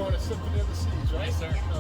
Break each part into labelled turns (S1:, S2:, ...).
S1: going to Symphony of the Seas, right?
S2: Yes, sir.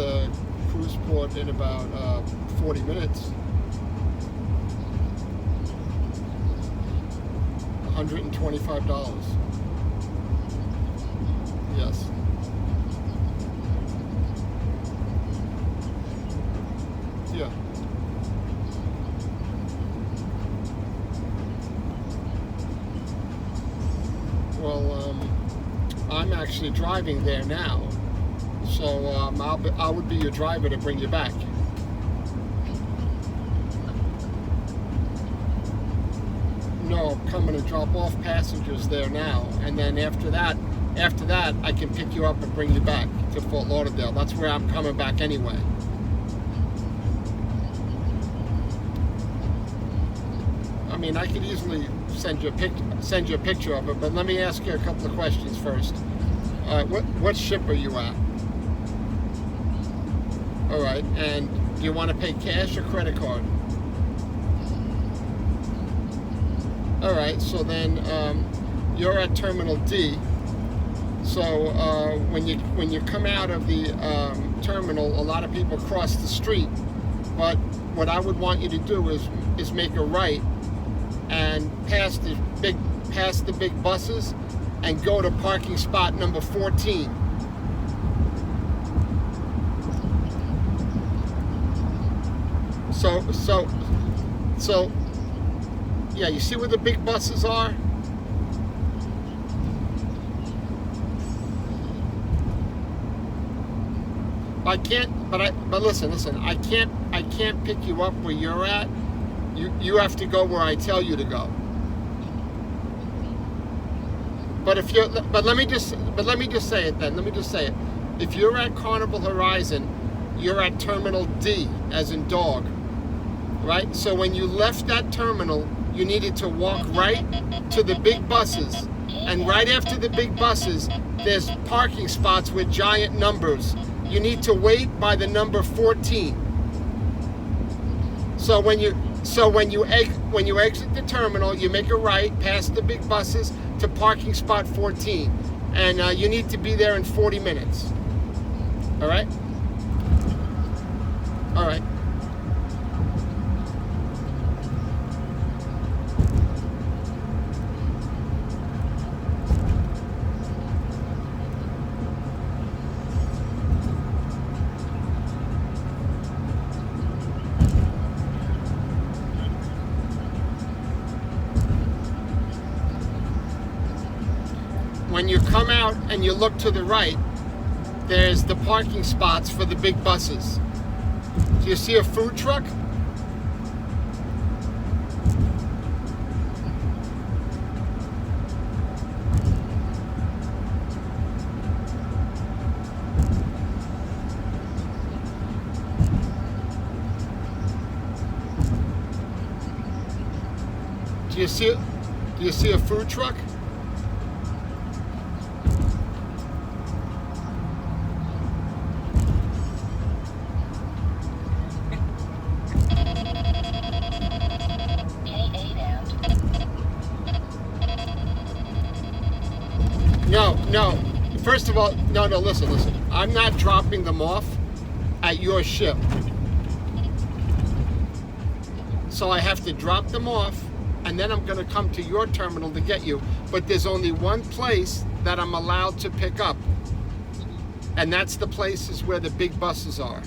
S1: the cruise port in about 40 minutes. $125. Yes. Yeah. Well, I'm actually driving there now, so I would be your driver to bring you back. No, I'm coming to drop off passengers there now, and then after that, I can pick you up and bring you back to Fort Lauderdale. That's where I'm coming back anyway. I mean, I could easily send you a picture of it, but let me ask you a couple of questions first. What ship are you at? All right, and do you want to pay cash or credit card? All right, so then you're at Terminal D. So when you come out of the terminal, a lot of people cross the street. But what I would want you to do is make a right and pass the big buses and go to parking spot number 14. So yeah, you see where the big buses are? But listen, I can't pick you up where you're at. You have to go where I tell you to go. But let me just say it then. Let me just say it. If you're at Carnival Horizon, you're at Terminal D, as in dog, right? So when you left that terminal, you needed to walk right to the big buses, and right after the big buses, there's parking spots with giant numbers. You need to wait by the number 14. So when you exit the terminal, you make a right past the big buses to parking spot 14, and you need to be there in 40 minutes. All right? All right. When you come out and you look to the right, there's the parking spots for the big buses. Do you see a food truck? Do you see a food truck? No. First of all, no, listen. I'm not dropping them off at your ship. So I have to drop them off, and then I'm going to come to your terminal to get you. But there's only one place that I'm allowed to pick up, and that's the places where the big buses are.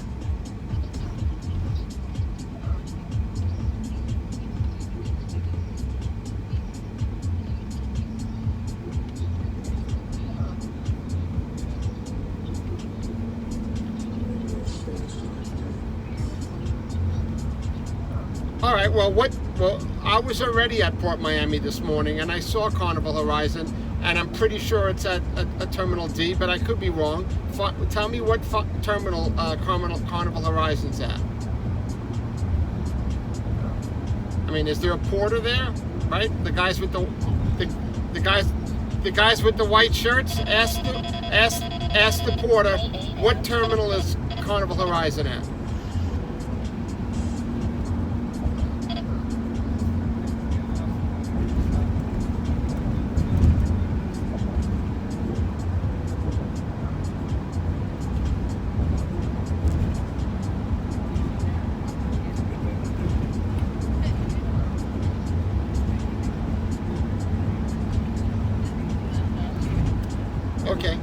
S1: All right, well, I was already at Port Miami this morning, and I saw Carnival Horizon, and I'm pretty sure it's at a Terminal D, but I could be wrong. Tell me what terminal Carnival Horizon's at. I mean, is there a porter there? Right? The guys with the guys with the white shirts. Ask the porter, what terminal is Carnival Horizon at? Okay.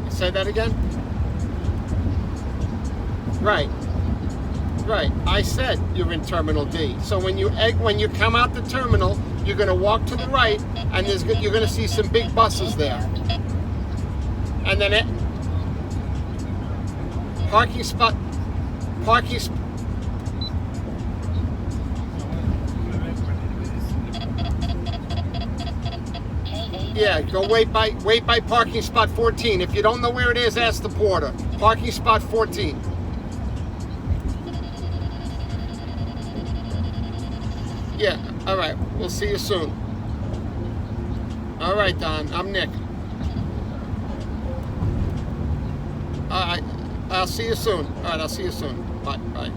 S1: Say that again? Right. Right. I said you're in Terminal D. So when you come out the terminal, you're going to walk to the right, and you're going to see some big buses there. And then parking spot. Yeah, go wait by parking spot 14. If you don't know where it is, ask the porter. Parking spot 14. Yeah, all right. We'll see you soon. All right, Don. I'm Nick. All right. I'll see you soon. All right, I'll see you soon. Bye. Bye.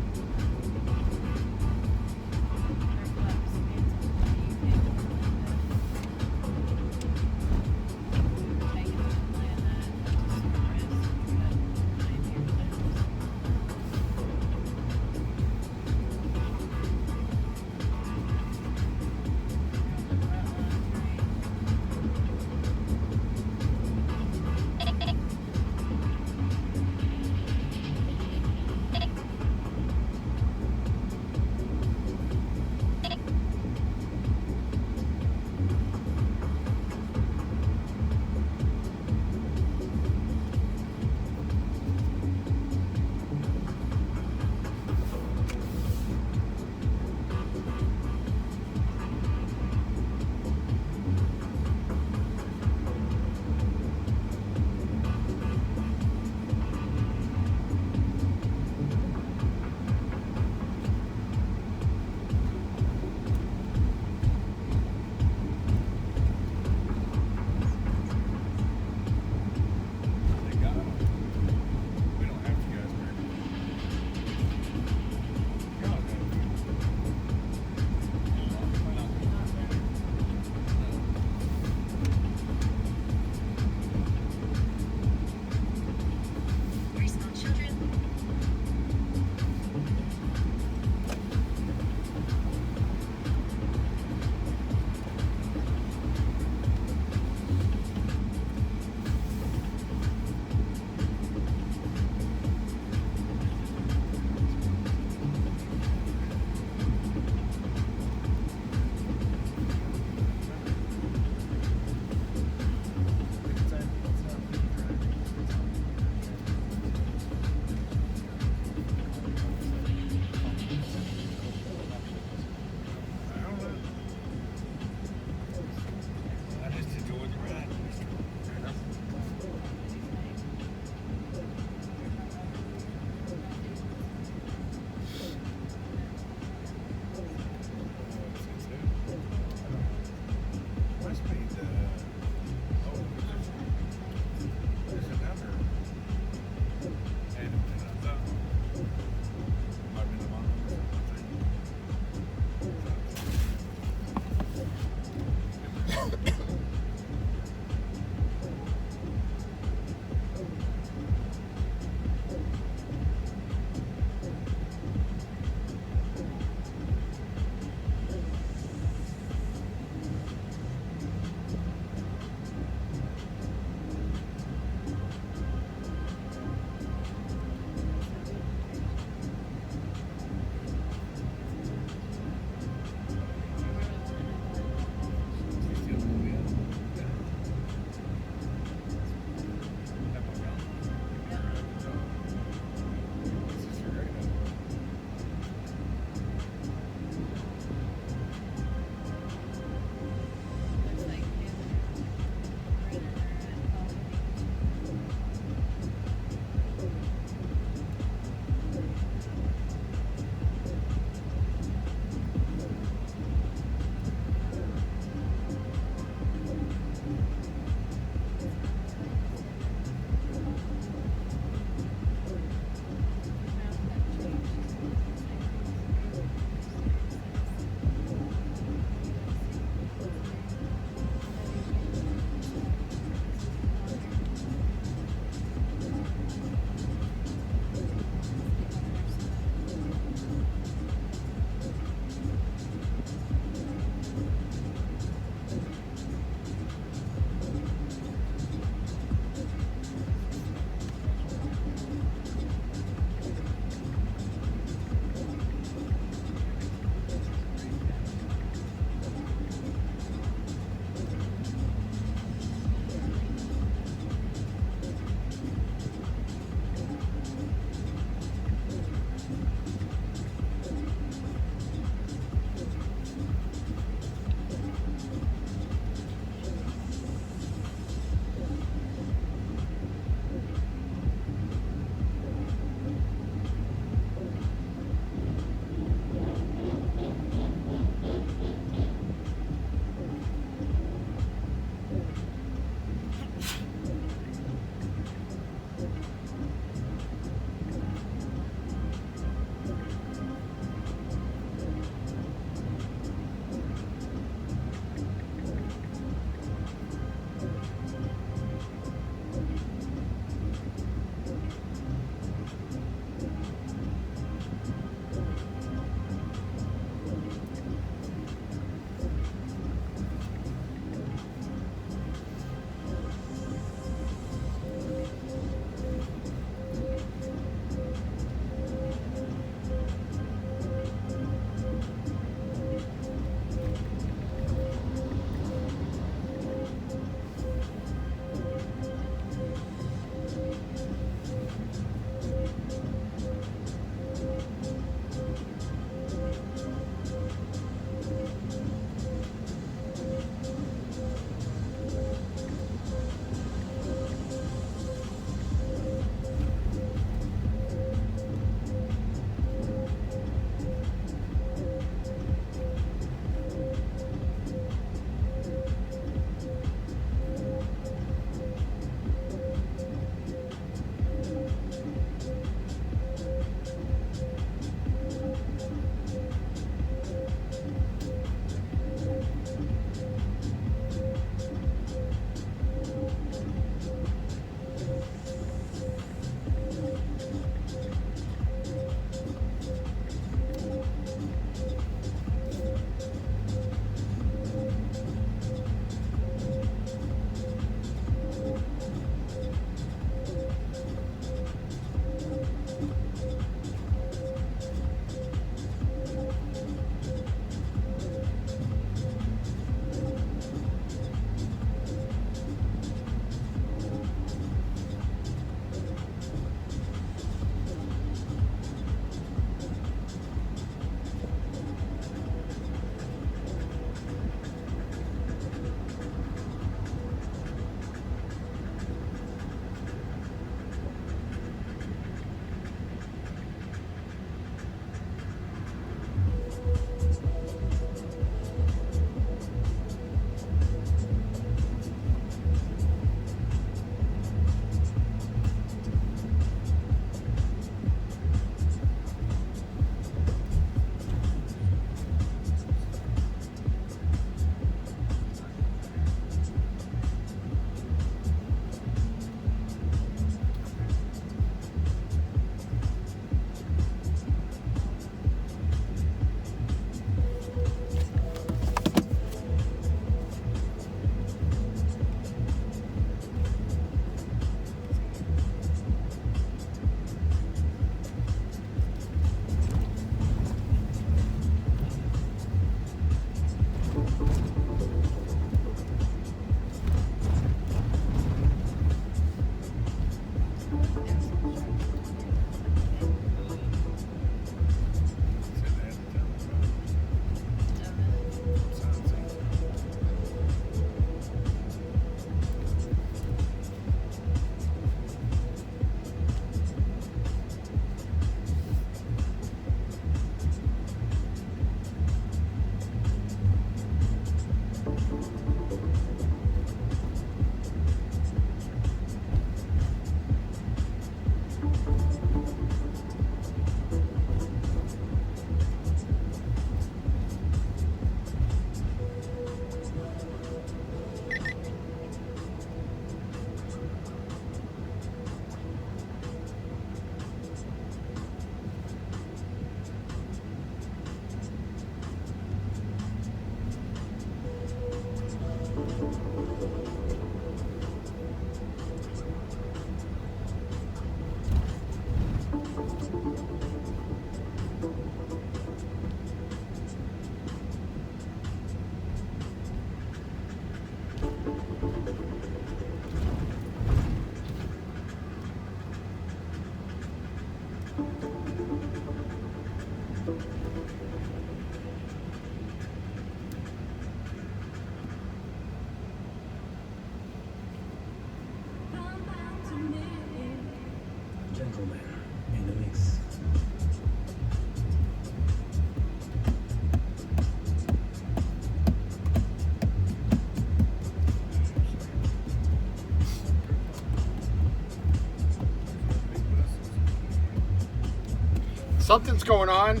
S1: something's going on,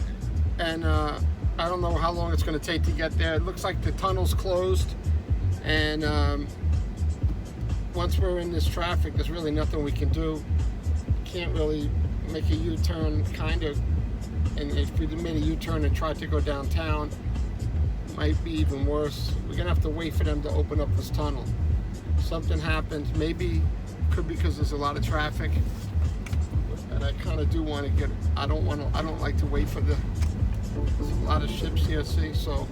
S1: and I don't know how long it's going to take to get there. It looks like the tunnel's closed, and once we're in this traffic, there's really nothing we can do. Can't really make a U-turn, kind of. And if we made a U-turn and tried to go downtown, it might be even worse. We're gonna have to wait for them to open up this tunnel. Something happens, maybe could be because there's a lot of traffic, and I kind of do want to get. I don't like to wait for there's a lot of ships here. See, so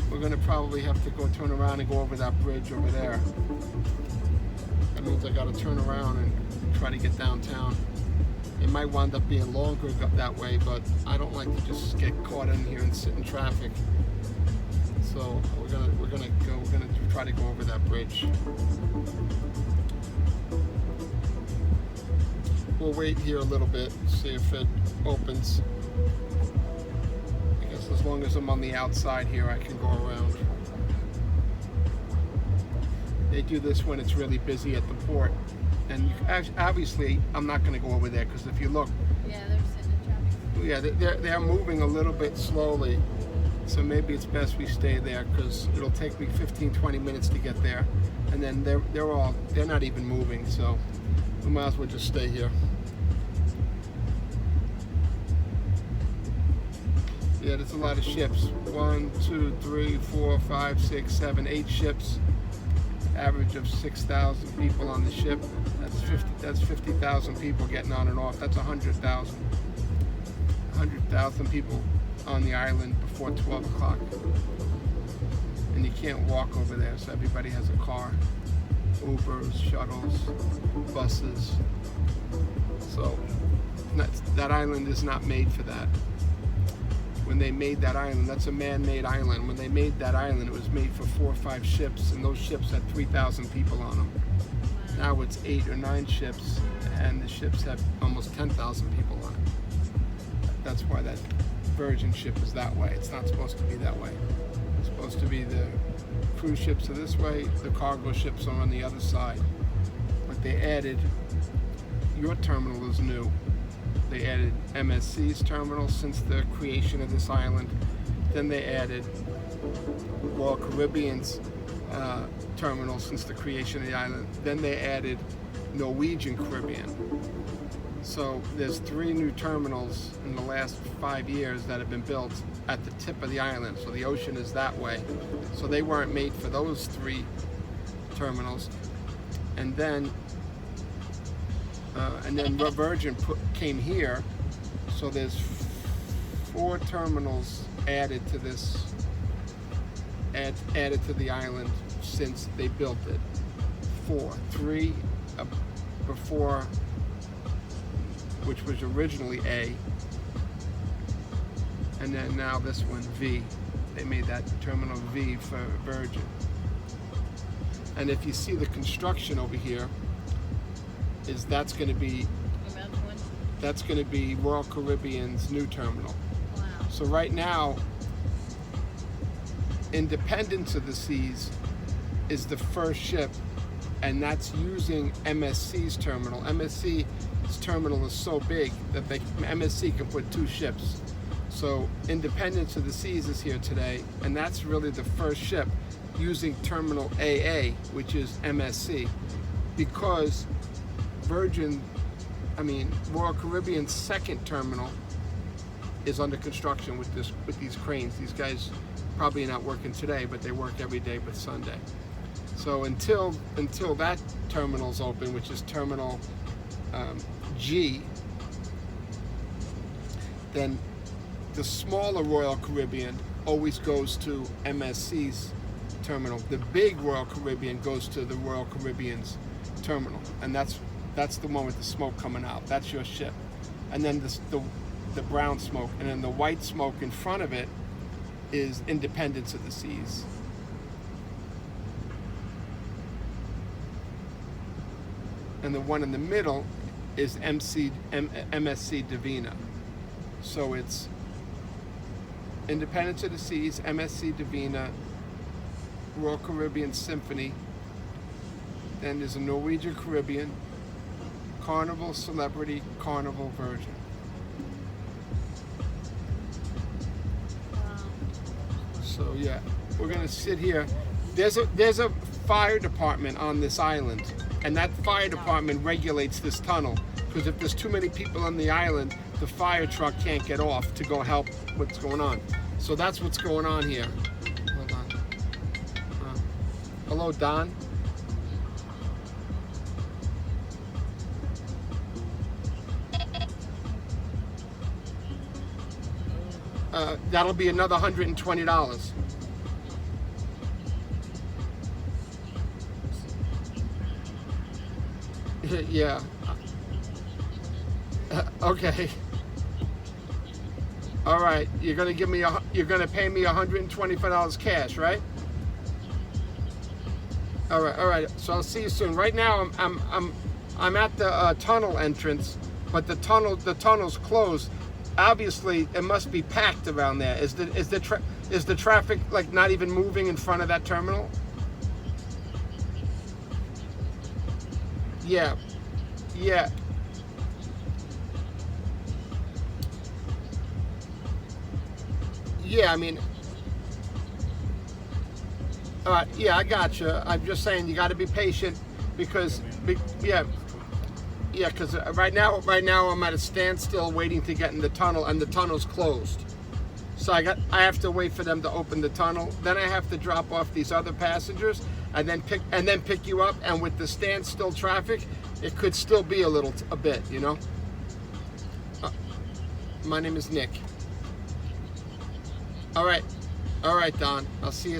S1: we're gonna probably have to go turn around and go over that bridge over there. That means I got to turn around and try to get downtown. It might wind up being longer that way, but I don't like to just get caught in here and sit in traffic. So we're gonna try to go over that bridge. We'll wait here a little bit, see if it opens. I guess as long as I'm on the outside here, I can go around. They do this when it's really busy at the port. And obviously, I'm not going to go over there because if you look,
S2: yeah, they're sitting in traffic.
S1: Yeah, they're moving a little bit slowly, so maybe it's best we stay there because it'll take me 15-20 minutes to get there, and then they're not even moving, so we might as well just stay here. Yeah, there's a lot of ships. 1, 2, 3, 4, 5, 6, 7, 8 ships. Average of 6,000 people on the ship. That's 50,000 people getting on and off. That's 100,000. 100,000 people on the island before 12 o'clock. And you can't walk over there, so everybody has a car. Ubers, shuttles, buses. So that island is not made for that. When they made that island, that's a man-made island. When they made that island, it was made for 4 or 5 ships, and those ships had 3,000 people on them. Now it's 8 or 9 ships, and the ships have almost 10,000 people on it. That's why that Virgin ship is that way. It's not supposed to be that way. It's supposed to be the cruise ships are this way, the cargo ships are on the other side. But they added, your terminal is new. They added MSC's terminal since the creation of this island. Then they added Royal Caribbean's terminal since the creation of the island. Then they added Norwegian Caribbean. So there's 3 new terminals in the last 5 years that have been built at the tip of the island. So the ocean is that way. So they weren't made for those 3 terminals. And then Virgin came here, so there's 4 terminals added to this, added to the island since they built it. 4, 3 before, which was originally A, and then now this one, V. They made that terminal V for Virgin. And if you see the construction over here, that's going to be Royal Caribbean's new terminal.
S2: Wow.
S1: So right now, Independence of the Seas is the first ship, and that's using MSC's terminal. MSC's terminal is so big that MSC can put 2 ships. So Independence of the Seas is here today, and that's really the first ship using terminal AA, which is MSC, because Royal Caribbean's second terminal is under construction with these cranes. These guys probably not working today, but they work every day but Sunday. So until that terminal's open, which is terminal G, then the smaller Royal Caribbean always goes to MSC's terminal. The big Royal Caribbean goes to the Royal Caribbean's terminal, and that's the one with the smoke coming out. That's your ship. And then the brown smoke, and then the white smoke in front of it is Independence of the Seas. And the one in the middle is MSC Divina. So it's Independence of the Seas, MSC Divina, Royal Caribbean Symphony. Then there's a Norwegian Caribbean, Carnival Celebrity, Carnival Virgin. So yeah, we're gonna sit here. There's a fire department on this island, and that fire department regulates this tunnel, because if there's too many people on the island, the fire truck can't get off to go help what's going on. So that's what's going on here. Hold on. Hello, Don. That'll be another $120. Yeah. Okay. All right. You're gonna pay me $125 cash, right? All right. All right. So I'll see you soon. Right now, I'm at the tunnel entrance, but the tunnel's closed. Obviously, it must be packed around there. Is the traffic like not even moving in front of that terminal? Yeah. Yeah. Yeah, I mean, yeah, I gotcha. I'm just saying you got to be patient because, yeah, because right now I'm at a standstill waiting to get in the tunnel, and the tunnel's closed. So I have to wait for them to open the tunnel. Then I have to drop off these other passengers, and then pick you up. And with the standstill traffic, it could still be a bit, you know. My name is Nick. All right, Don. I'll see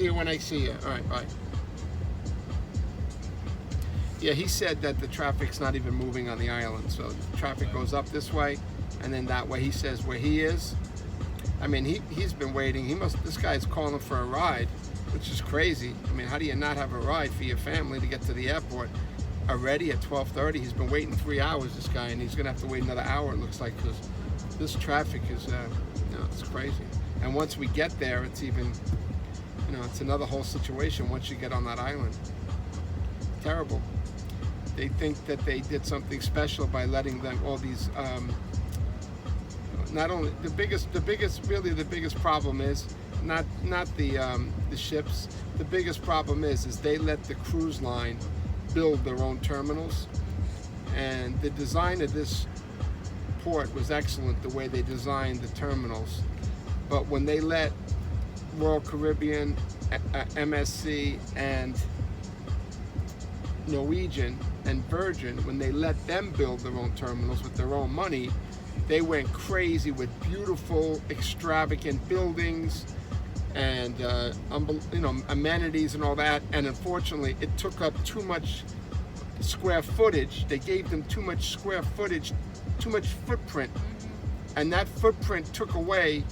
S1: you when I see you. All right, bye. Yeah, he said that the traffic's not even moving on the island, so the traffic goes up this way, and then that way. He says where he is. I mean, he's been waiting. This guy's calling for a ride, which is crazy. I mean, how do you not have a ride for your family to get to the airport already at 12:30? He's been waiting 3 hours, this guy, and he's gonna have to wait another hour. It looks like, because this traffic is, it's crazy. And once we get there, it's even, it's another whole situation once you get on that island. Terrible. They think that they did something special by letting them all these. Not only the biggest problem is not the ships. The biggest problem is they let the cruise line build their own terminals, and the design of this port was excellent. The way they designed the terminals, but when they let Royal Caribbean, MSC, and Norwegian and Virgin, when they let them build their own terminals with their own money, they went crazy with beautiful, extravagant buildings and amenities and all that. And unfortunately, it took up too much square footage. They gave them too much square footage, too much footprint, and that footprint took away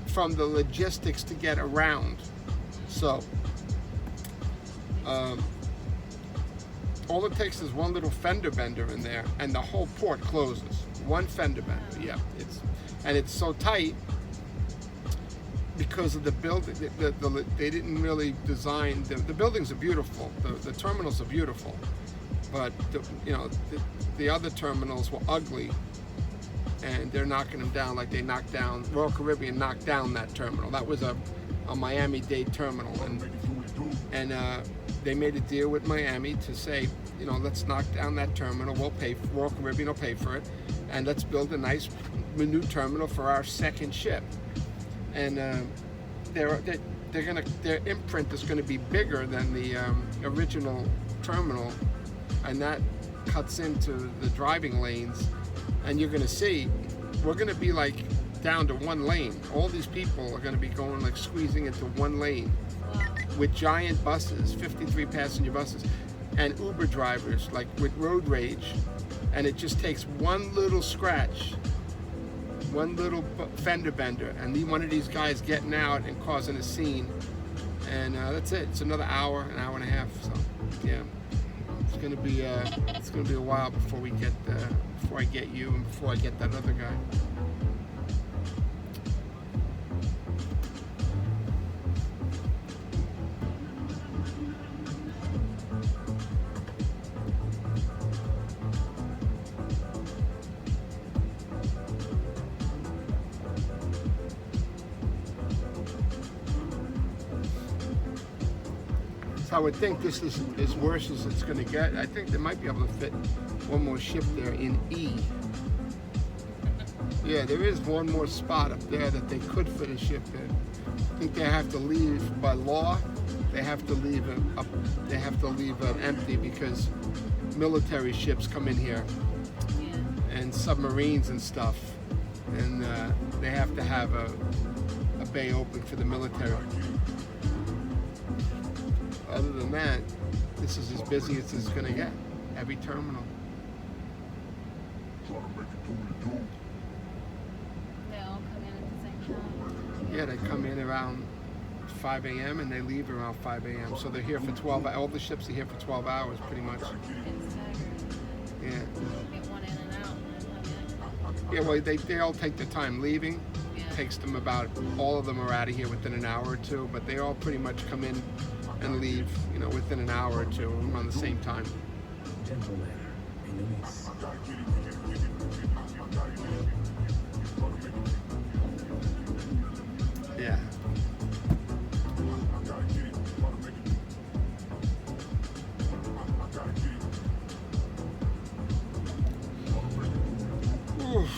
S1: from the logistics to get around. So all it takes is one little fender bender in there, and the whole port closes. One fender bender, yeah. It's so tight because of the building. They didn't really design the buildings are beautiful. The terminals are beautiful, but the other terminals were ugly, and they're knocking them down like they knocked down. Royal Caribbean knocked down that terminal. That was a Miami-Dade terminal, and they made a deal with Miami to say, let's knock down that terminal. We'll pay. Royal Caribbean will pay for it, and let's build a nice new terminal for our second ship. And their imprint is going to be bigger than the original terminal, and that cuts into the driving lanes. And you're going to see, we're going to be like down to one lane. All these people are going to be going like squeezing into one lane with giant buses, 53 passenger buses, and Uber drivers like with road rage. And it just takes one little scratch, one little fender bender, and one of these guys getting out and causing a scene. And that's it. It's another hour, an hour and a half. So yeah, it's gonna be a while before I get you and before I get that other guy. I would think this is as worse as it's going to get. I think they might be able to fit one more ship there in E. Yeah, there is one more spot up there that they could fit a ship in. I think they have to leave by law. They have to leave it up. They have to leave it empty because military ships come in here and submarines and stuff, and they have to have a bay open for the military. Other than that, this is as busy as it's going to get. Every terminal.
S2: They all come in at the same time.
S1: Yeah, they come in around 5 a.m. and they leave around 5 a.m. So they're here for 12 hours. All the ships are here for 12 hours, pretty much.
S2: It's staggered.
S1: Yeah.
S2: Get one in and out and then come in.
S1: Yeah, well, they all take their time leaving.
S2: Yeah.
S1: Takes them about, all of them are out of here within an hour or two, but they all pretty much come in and leave, you know, within an hour or two around the same time. Yeah. Oof.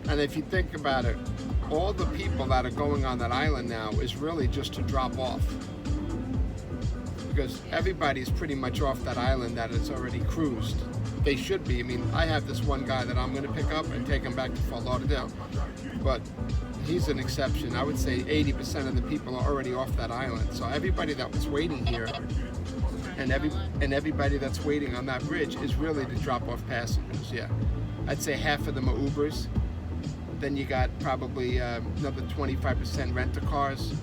S1: And if you think about it, all the people that are going on that island now is really just to drop off. Because everybody's pretty much off that island that it's already cruised. They should be. I mean, I have this one guy that I'm going to pick up and take him back to Fort Lauderdale. But he's an exception. I would say 80% of the people are already off that island. So everybody that was waiting here and everybody that's waiting on that bridge is really to drop off passengers, yeah. I'd say half of them are Ubers. Then you got probably another 25% rent-a-cars.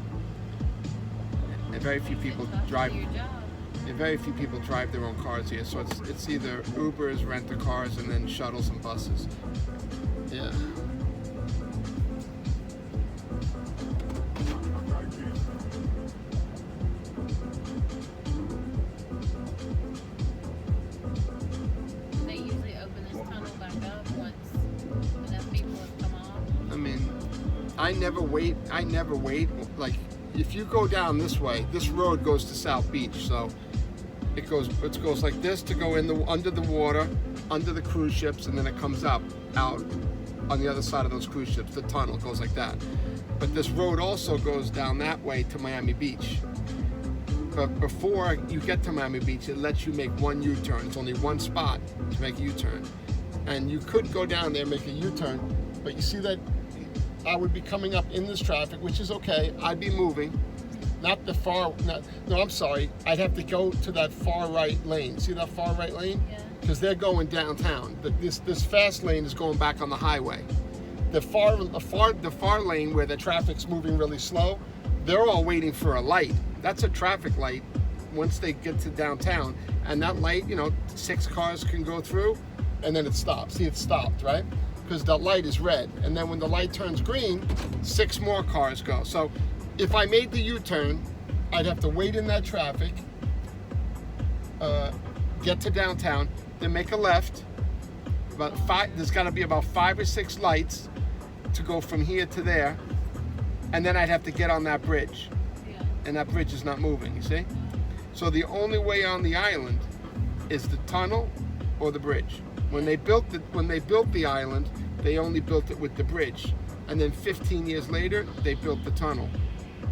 S1: And very few people drive. And very few people drive their own cars here. So it's either Ubers, rent-a-cars, and then shuttles and buses. Yeah.
S2: They usually open this tunnel back up once enough people have come off.
S1: I mean, I never wait. Like, if you go down this way, this road goes to South Beach, so it goes like this to go in under the water, under the cruise ships, and then it comes out on the other side of those cruise ships. The tunnel goes like that. But this road also goes down that way to Miami Beach. But before you get to Miami Beach, it lets you make one U-turn. It's only one spot to make a U-turn. And you could go down there and make a U-turn, but you see that I would be coming up in this traffic, which is okay. I'd be moving. Not the far, no, I'm sorry. I'd have to go to that far right lane. See that far right lane?
S2: Yeah.
S1: Because they're going downtown. But this fast lane is going back on the highway. The far lane where the traffic's moving really slow, they're all waiting for a light. That's a traffic light once they get to downtown. And that light, 6 cars can go through, and then it stops. See, it stopped, right? Because the light is red. And then when the light turns green, 6 more cars go. So if I made the U-turn, I'd have to wait in that traffic, get to downtown, then make a left. There's got to be about 5 or 6 lights to go from here to there, and then I'd have to get on that bridge.
S2: Yeah.
S1: And that bridge is not moving, you see? So the only way on the island is the tunnel or the bridge. When they built the island, they only built it with the bridge, and then 15 years later, they built the tunnel.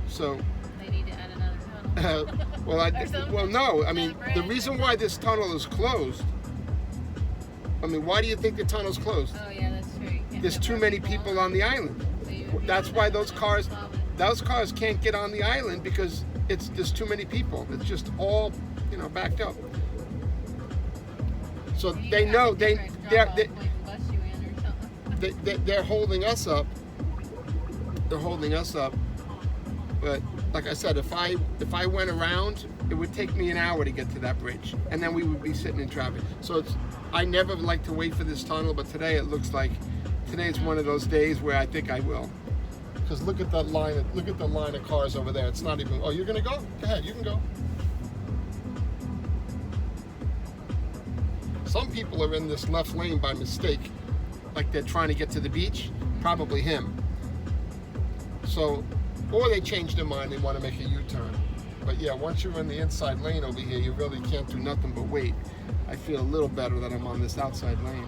S1: So
S2: They need to add another tunnel.
S1: no. I mean, the reason why this tunnel is closed. I mean, why do you think the tunnel's closed?
S2: Oh yeah, that's true.
S1: There's too many people on the island. That's why those cars can't get on the island, because there's too many people. It's just all backed up. So they know they're holding us up. They're holding us up. But like I said, if I went around, it would take me an hour to get to that bridge, and then we would be sitting in traffic. So I never like to wait for this tunnel, but today it looks like today's one of those days where I think I will, Because look at that line. Look at the line of cars over there. It's not even. Oh, you're gonna go? Go ahead. You can go. Some people are in this left lane by mistake, like they're trying to get to the beach. Probably him. So, or they change their mind. They want to make a U-turn. But yeah, once you're in the inside lane over here, you really can't do nothing but wait. I feel a little better that I'm on this outside lane.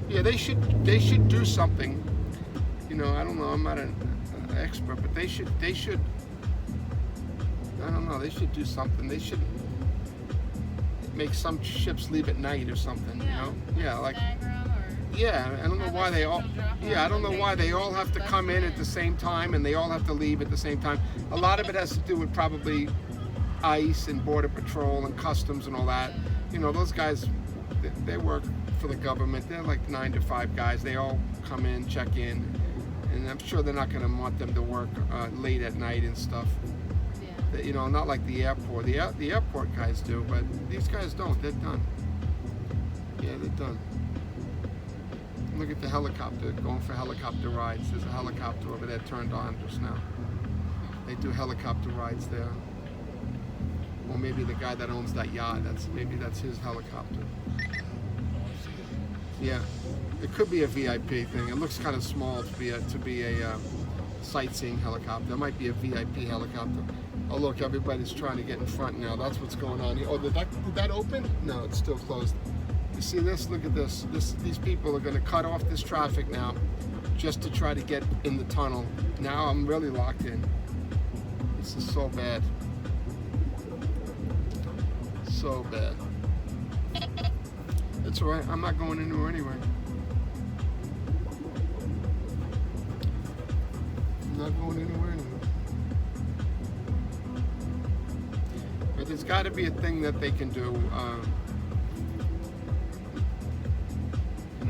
S1: Yeah, they should do something. You know, I don't know. I'm not an expert, but they should. I don't know. They should do something. They should make some ships leave at night or something.
S2: Yeah.
S1: You know? Yeah, like.
S2: Yeah,
S1: I don't know why they all. Yeah, I don't know why they all have to come in at the same time and they all have to leave at the same time. A lot of it has to do with probably ICE and Border Patrol and Customs and all that. You know, those guys, they work for the government. They're like 9 to 5 guys. They all come in, check in, and I'm sure they're not going to want them to work late at night and stuff. Yeah. You know, not like the airport. The airport guys do, but these guys don't. They're done. Yeah, they're done. Look at the helicopter, going for helicopter rides. There's a helicopter over there turned on just now. They do helicopter rides there. Or maybe the guy that owns that yacht, maybe that's his helicopter. Yeah, it could be a VIP thing. It looks kind of small to be a sightseeing helicopter. It might be a VIP helicopter. Oh look, everybody's trying to get in front now. That's what's going on here. Oh, did that open? No, it's still closed. You see this? Look at this. These people are going to cut off this traffic now just to try to get in the tunnel. Now I'm really locked in. This is so bad. So bad. It's alright. I'm not going anywhere anyway. I'm not going anywhere anyway. But there's got to be a thing that they can do.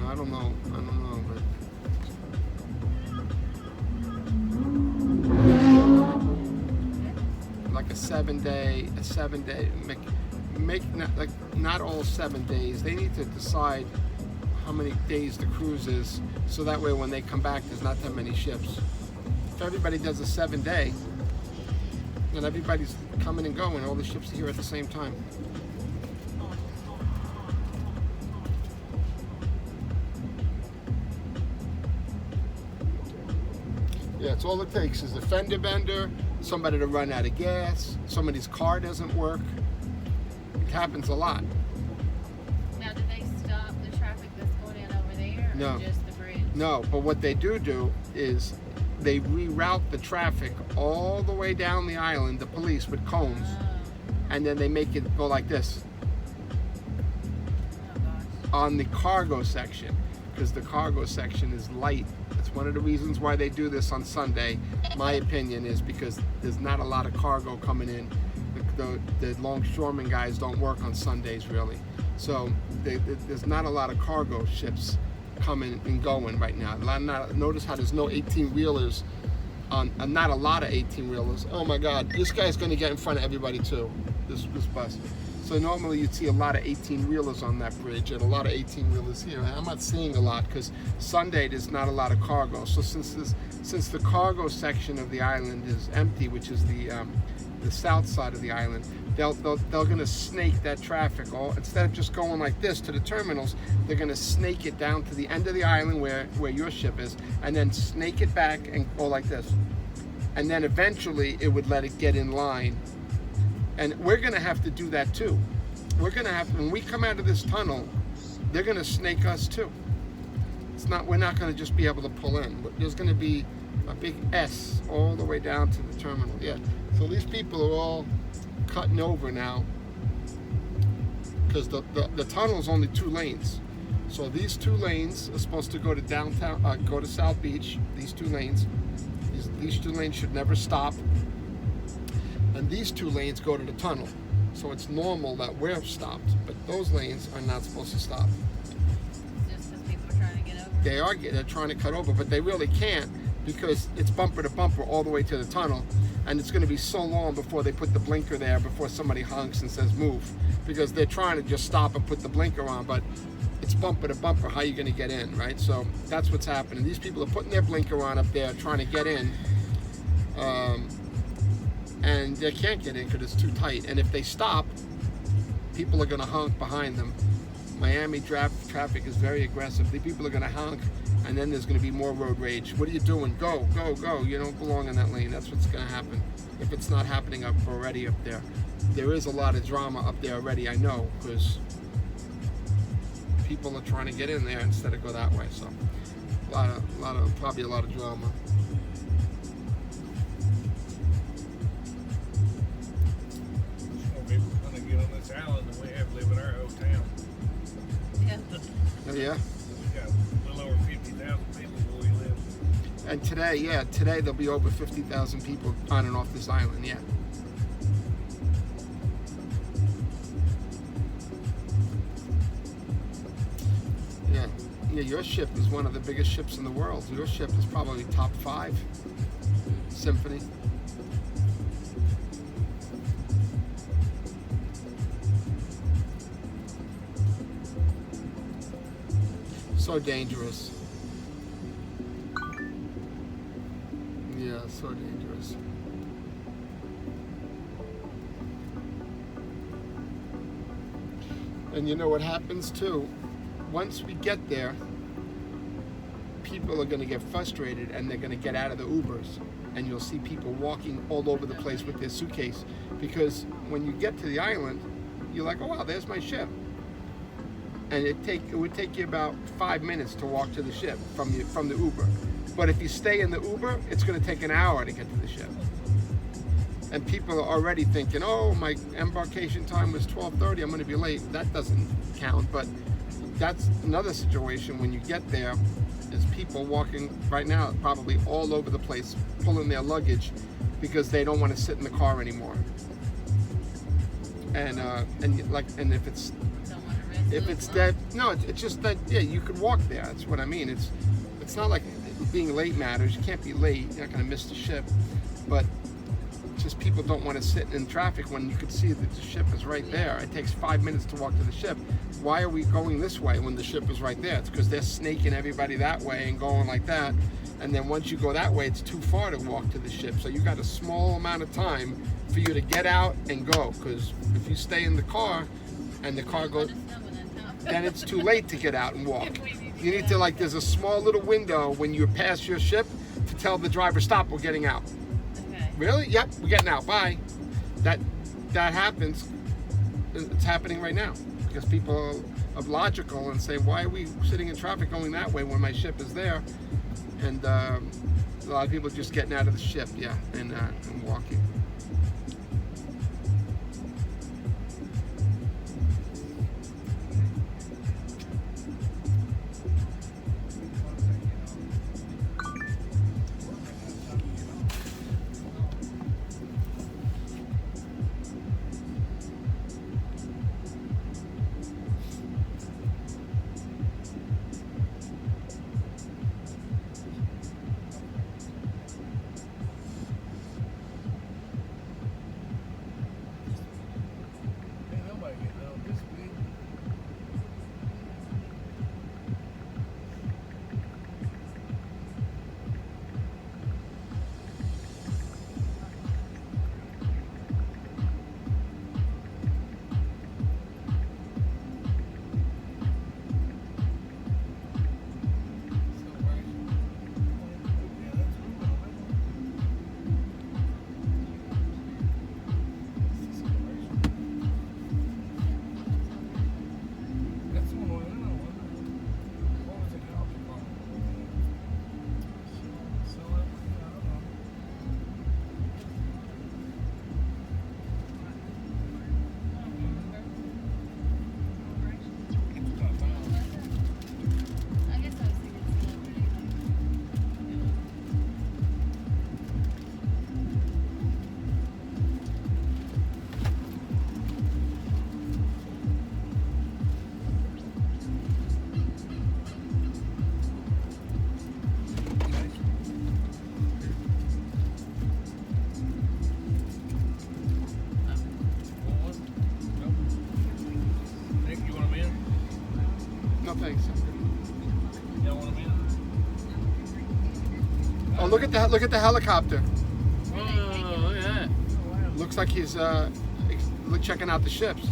S1: I don't know, but like a 7 day, make not all 7 days. They need to decide how many days the cruise is, so that way when they come back, there's not that many ships. If everybody does a 7 day, then everybody's coming and going. All the ships are here at the same time. Yeah, it's all it takes is a fender bender, somebody to run out of gas, somebody's car doesn't work. It happens a lot.
S2: Now, do they stop the traffic that's going in over there,
S1: No.
S2: or just the bridge?
S1: No, but what they do is they reroute the traffic all the way down the island, the police with cones, and then they make it go like this on the cargo section, because the cargo section is light. That's one of the reasons why they do this on Sunday. My opinion is because there's not a lot of cargo coming in. The longshoremen guys don't work on Sundays really, so there's not a lot of cargo ships coming and going right now. Notice how there's no 18-wheelers on, not a lot of 18-wheelers. Oh my God, this guy's going to get in front of everybody too. This bus. So normally you'd see a lot of 18-wheelers on that bridge and a lot of 18-wheelers here. I'm not seeing a lot because Sunday there's not a lot of cargo. So since the cargo section of the island is empty, which is the south side of the island, they're gonna snake that traffic. Instead of just going like this to the terminals, they're gonna snake it down to the end of the island where your ship is, and then snake it back and go like this. And then eventually it would let it get in line. And we're going to have to do that too. We're going to have, when we come out of this tunnel, they're going to snake us too. We're not going to just be able to pull in. There's going to be a big S all the way down to the terminal. Yeah. So these people are all cutting over now because the tunnel is only 2 lanes. So these 2 lanes are supposed to go to downtown, go to South Beach. These 2 lanes. These 2 lanes should never stop. And these 2 lanes go to the tunnel. So it's normal that we're stopped, but those lanes are not supposed to stop.
S2: Just because people are trying to get over?
S1: They're trying to cut over, but they really can't because it's bumper to bumper all the way to the tunnel. and it's going to be so long before they put the blinker there, before somebody honks and says move, because they're trying to just stop and put the blinker on, but it's bumper to bumper. How are you going to get in, right? So that's what's happening. These people are putting their blinker on up there, trying to get in, and they can't get in because it's too tight. And if they stop, people are going to honk behind them. Miami traffic is very aggressive. The people are going to honk, and then there's going to be more road rage. What are you doing? Go, go, go. You don't belong in that lane. That's what's going to happen if it's not happening already up there. There is a lot of drama up there already, I know, because people are trying to get in there instead of go that way. So probably a lot of drama.
S3: More people trying to get on this island than we have live in our whole town.
S2: Yeah.
S1: Oh, yeah.
S3: We got a little over 50,000 people where we live.
S1: And today there'll be over 50,000 people on and off this island. Yeah. Yeah, your ship is one of the biggest ships in the world. Your ship is probably top 5 Symphony. So dangerous. Yeah, so dangerous. And you know what happens too? Once we get there, people are going to get frustrated and they're going to get out of the Ubers, and you'll see people walking all over the place with their suitcase, because when you get to the island, you're like, oh wow, there's my ship, and it would take you about 5 minutes to walk to the ship from the Uber. But if you stay in the Uber, it's going to take an hour to get to the ship. And people are already thinking, oh, my embarkation time was 12:30, I'm going to be late. That doesn't count, but that's another situation when you get there. There's people walking right now probably all over the place, pulling their luggage because they don't want to sit in the car anymore. And if it's dead, no, it's just that, yeah, you could walk there. That's what I mean. It's not like being late matters. You can't be late. You're not going to miss the ship. But just people don't want to sit in traffic when you could see that the ship is right there. It takes 5 minutes to walk to the ship. Why are we going this way when the ship is right there? It's because they're snaking everybody that way and going like that. And then once you go that way, it's too far to walk to the ship. So you got a small amount of time for you to get out and go. Because if you stay in the car and the car goes, then it's too late to get out and walk. You need to, like, there's a small little window when you pass your ship to tell the driver, stop, we're getting out.
S2: Okay.
S1: Really? Yep, we're getting out. Bye. That happens. It's happening right now because people are logical and say, why are we sitting in traffic going that way when my ship is there? And a lot of people are just getting out of the ship, yeah, and walking. thanks.
S3: You don't want them in?
S1: Oh, look at the helicopter.
S3: Oh, look at that.
S1: Looks like he's checking out the ships.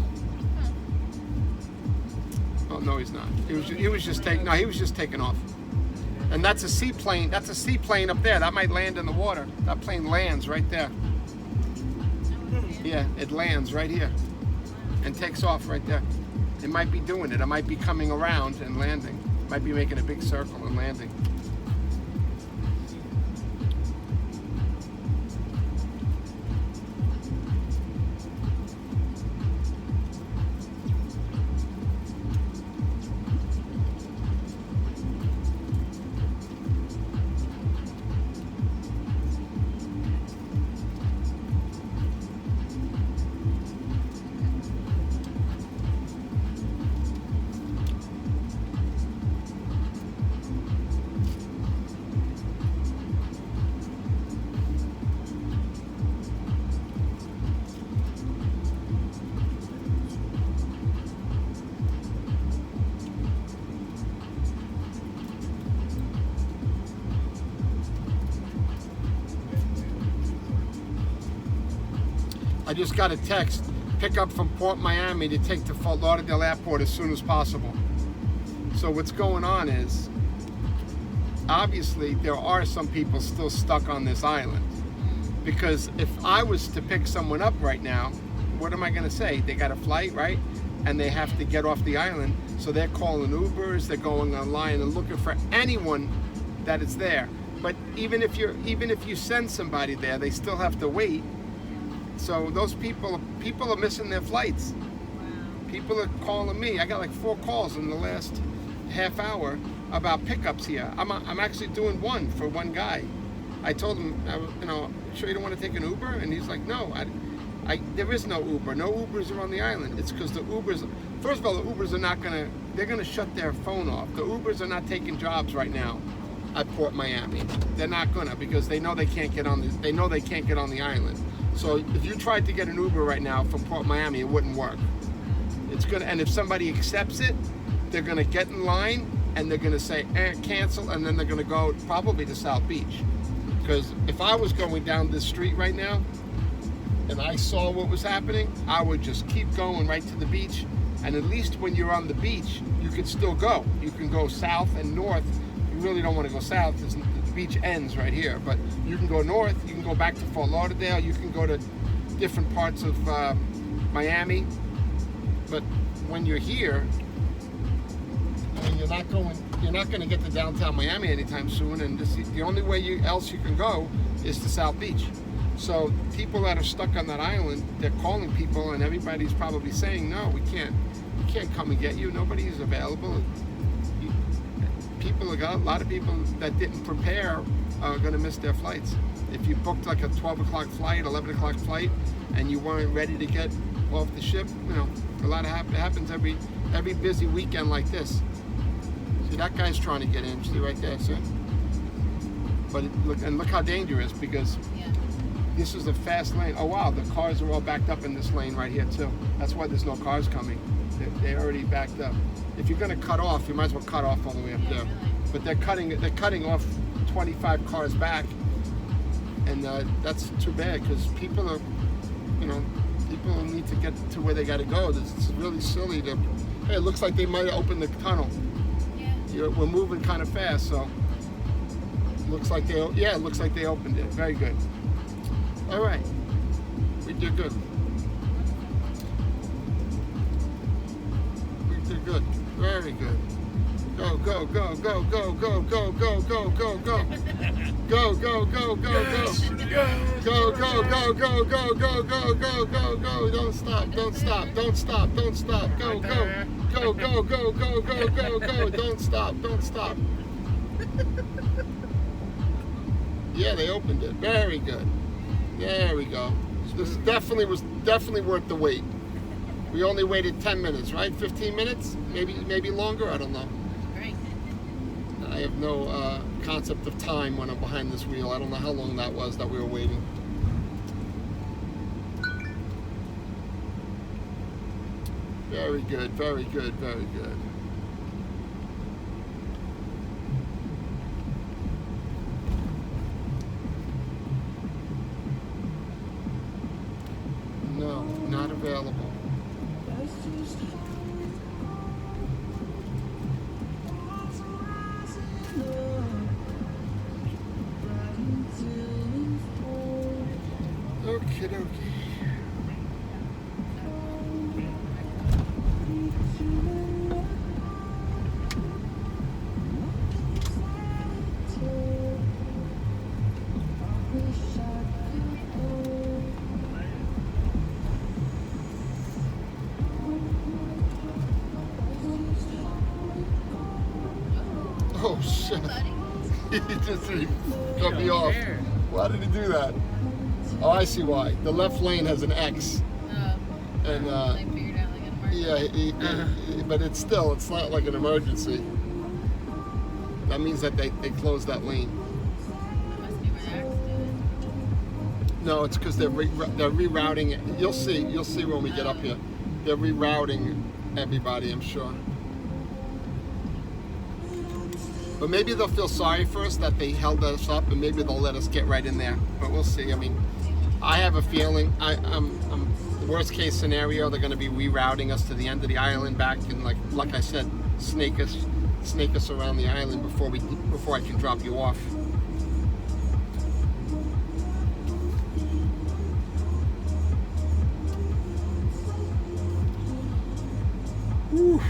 S1: Oh no, he's not. He was just taking off. And that's a seaplane. That's a seaplane up there. That might land in the water. That plane lands right there. Yeah, it lands right here and takes off right there. It might be doing it. It might be coming around and landing. It might be making a big circle and landing. I just got a text, pick up from Port Miami to take to Fort Lauderdale Airport as soon as possible. So what's going on is, obviously there are some people still stuck on this island. Because if I was to pick someone up right now, what am I gonna say? They got a flight, right? And they have to get off the island. So they're calling Ubers, they're going online and looking for anyone that is there. But even if you send somebody there, they still have to wait. So those people are missing their flights. People are calling me. I got like 4 calls in the last half hour about pickups here. I'm actually doing one for one guy. I told him, sure you don't want to take an Uber? And he's like, no, there is no Uber. No Ubers are on the island. It's because the Ubers, first of all, the Ubers are they're gonna shut their phone off. The Ubers are not taking jobs right now at Port Miami. They're not gonna, because they know they can't get on the island. So if you tried to get an Uber right now from Port Miami, it wouldn't work. And if somebody accepts it, they're gonna get in line and they're gonna say cancel, and then they're gonna go probably to South Beach. Because if I was going down this street right now and I saw what was happening, I would just keep going right to the beach. And at least when you're on the beach, you can still go. You can go south and north. You really don't want to go south because the beach ends right here. But you can go north. You can go back to Fort Lauderdale. You can go to different parts of Miami. But when you're here, and you're not going to get to downtown Miami anytime soon. And the only way else you can go is to South Beach. So people that are stuck on that island, they're calling people, and everybody's probably saying, no, we can't come and get you. Nobody's available. A lot of people that didn't prepare are going to miss their flights. If you booked like a 12 o'clock flight, 11 o'clock flight, and you weren't ready to get off the ship, a lot of it happens every busy weekend like this. See, that guy's trying to get in. See right there, see? But look how dangerous, because this is a fast lane. Oh wow, the cars are all backed up in this lane right here too. That's why there's no cars coming. They're already backed up. If you're going to cut off, you might as well cut off all the way up there. But they're cutting off 25 cars back, and that's too bad, because people need to get to where they got to go. It's really silly to. Hey, it looks like they might open the tunnel. Yeah. We're moving kind of fast, so it looks like they opened it. Very good. All right, we did good. Good, very good. Go, go, go, go, go, go, go, go, go, go, go. Go, go, go, go, go. Go, go, go, go, go, go, go, go, go, go. Don't stop, don't stop, don't stop, don't stop. Go, go. Go, go, go, go, go, go, go. Don't stop, don't stop. Yeah, they opened it. Very good. There we go. This was definitely worth the wait. We only waited 10 minutes, right? 15 minutes? Maybe longer? I don't know.
S2: Great.
S1: I have no concept of time when I'm behind this wheel. I don't know how long that was that we were waiting. Very good, very good, very good. available. Okie dokie. Oh shit. He just cut me off. Why did he do that? Oh, I see why. The left lane has an X. And
S2: they figured out like an emergency.
S1: yeah, but it's not like an emergency. That means that they closed that lane.
S2: That must be where the accident is.
S1: No, it's because they're rerouting it. You'll see when we get up here. They're rerouting everybody, I'm sure. But maybe they'll feel sorry for us that they held us up, and maybe they'll let us get right in there. But we'll see. I mean, I have a feeling. I'm the worst case scenario. They're going to be rerouting us to the end of the island, back, and like I said, snake us around the island before I can drop you off. Whew.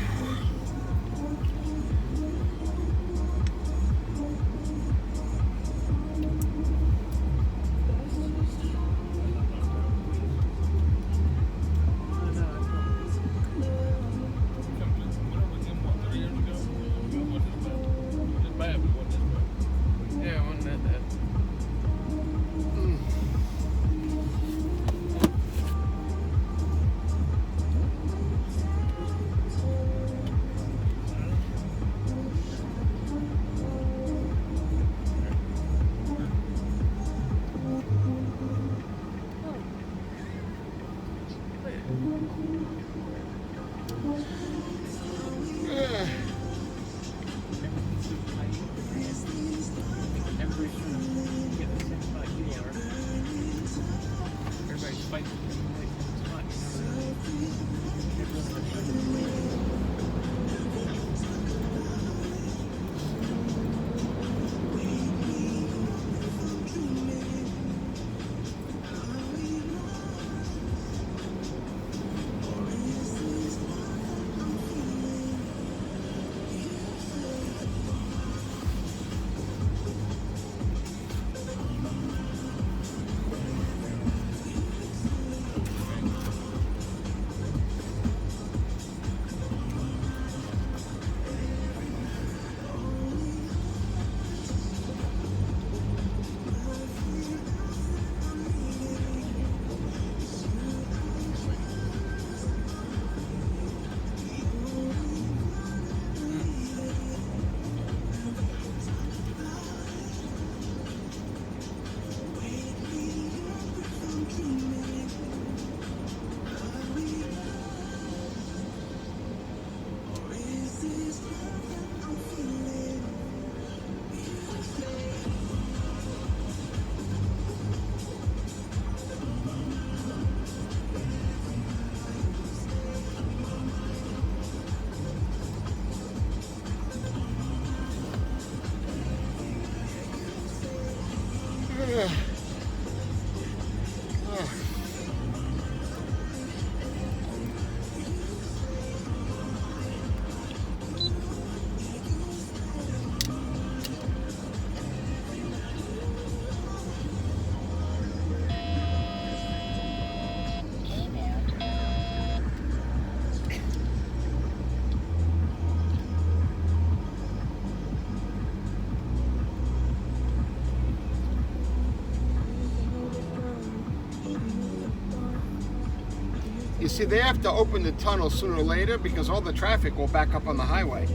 S1: You see, they have to open the tunnel sooner or later because all the traffic will back up on the highway.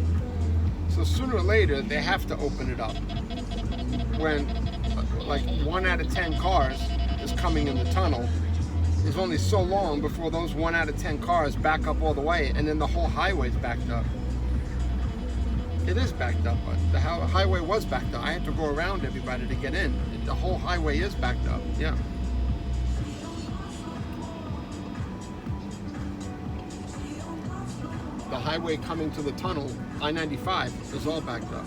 S1: So sooner or later, they have to open it up. When like 1 out of 10 cars is coming in the tunnel, there's only so long before those 1 out of 10 cars back up all the way, and then the whole highway's backed up. It is backed up, but the highway was backed up. I had to go around everybody to get in. The whole highway is backed up, yeah. highway coming to the tunnel, I-95, is all backed up.